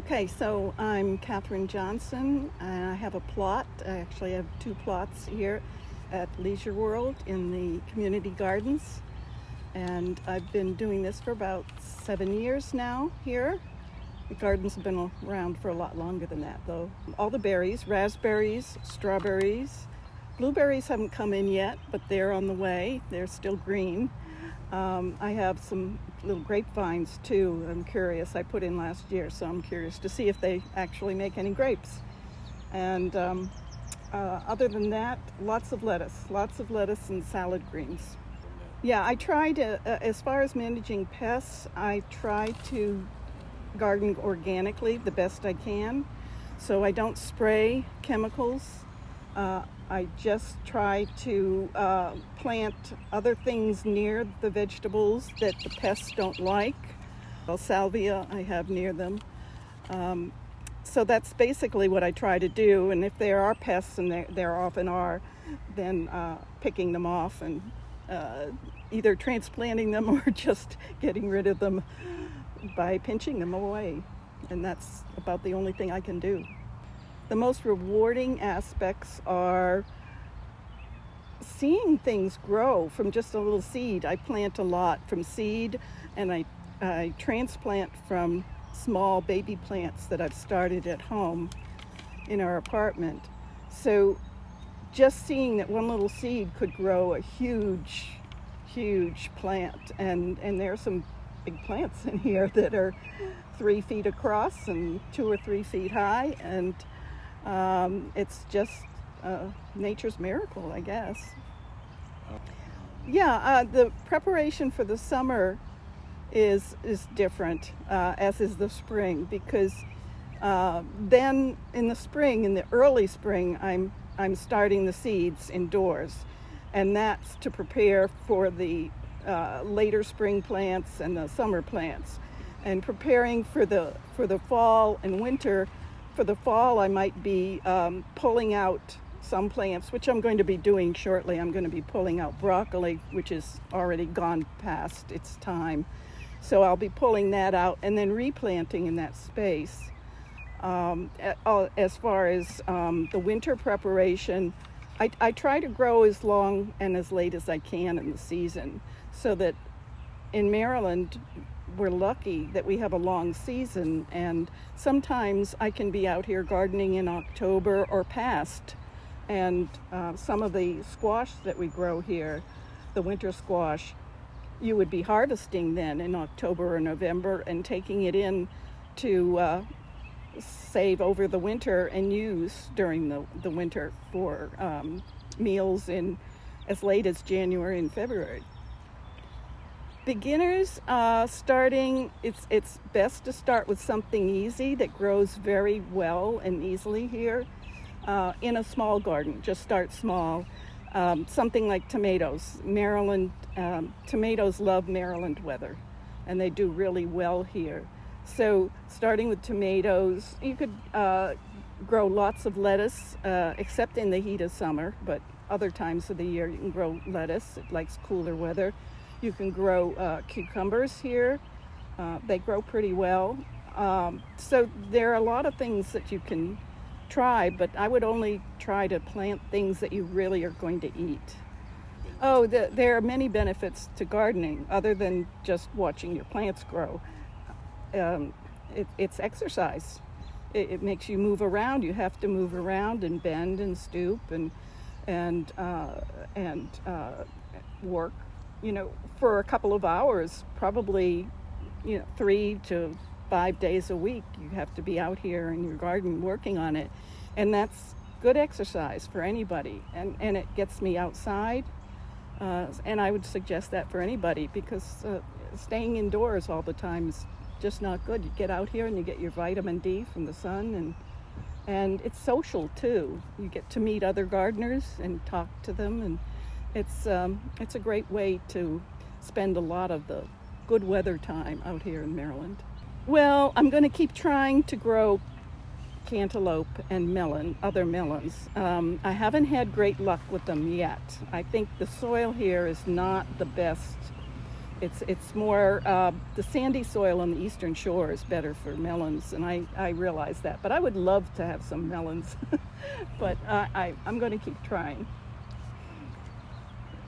Okay, so I'm Kathryn Johnson, and I have a plot. I actually have two plots here at Leisure World in the community gardens, and I've been doing this for about 7 years now here. The gardens have been around for a lot longer than that, though. All the berries, raspberries, strawberries, blueberries haven't come in yet, but they're on the way. They're still green. I have some little grapevines too. I'm curious. I put in last year, so I'm curious to see if they actually make any grapes. And other than that, lots of lettuce and salad greens. Yeah, I try to, as far as managing pests, I try to garden organically the best I can. So I don't spray chemicals. I just try to plant other things near the vegetables that the pests don't like. Salvia I have near them. So that's basically what I try to do. And if there are pests, and there often are, then picking them off and either transplanting them or just getting rid of them by pinching them away. And that's about the only thing I can do. The most rewarding aspects are seeing things grow from just a little seed. I plant a lot from seed, and I transplant from small baby plants that I've started at home in our apartment. So just seeing that one little seed could grow a huge plant, and there are some big plants in here that are 3 feet across and 2 or 3 feet high, and it's just nature's miracle, I guess. Yeah, the preparation for the summer is different, as is the spring, because then in the spring, in the early spring, I'm starting the seeds indoors, and that's to prepare for the later spring plants and the summer plants, and preparing for the fall and winter. For the fall, I might be pulling out some plants, which I'm going to be doing shortly. I'm going to be pulling out broccoli, which is already gone past its time. So I'll be pulling that out and then replanting in that space. As far as the winter preparation, I try to grow as long and as late as I can in the season, so that in Maryland, we're lucky that we have a long season, and sometimes I can be out here gardening in October or past. And some of the squash that we grow here, the winter squash, you would be harvesting then in October or November and taking it in to save over the winter and use during the winter for meals in as late as January and February. Beginners starting, it's best to start with something easy that grows very well and easily here in a small garden. Just start small. Something like tomatoes. Maryland tomatoes love Maryland weather, and they do really well here. So starting with tomatoes, you could grow lots of lettuce, except in the heat of summer, but other times of the year you can grow lettuce. It likes cooler weather. You can grow cucumbers here. They grow pretty well. So there are a lot of things that you can try, but I would only try to plant things that you really are going to eat. Oh, there are many benefits to gardening other than just watching your plants grow. It's exercise. It makes you move around. You have to move around and bend and stoop and work, for a couple of hours, probably, 3 to 5 days a week. You have to be out here in your garden working on it. And that's good exercise for anybody. And it gets me outside. And I would suggest that for anybody, because staying indoors all the time is just not good. You get out here and you get your vitamin D from the sun, and it's social too. You get to meet other gardeners and talk to them, and it's a great way to spend a lot of the good weather time out here in Maryland. Well, I'm going to keep trying to grow cantaloupe and other melons. I haven't had great luck with them yet. I think the soil here is not the best It's more the sandy soil on the eastern shore is better for melons, and I realize that. But I would love to have some melons, but I'm going to keep trying.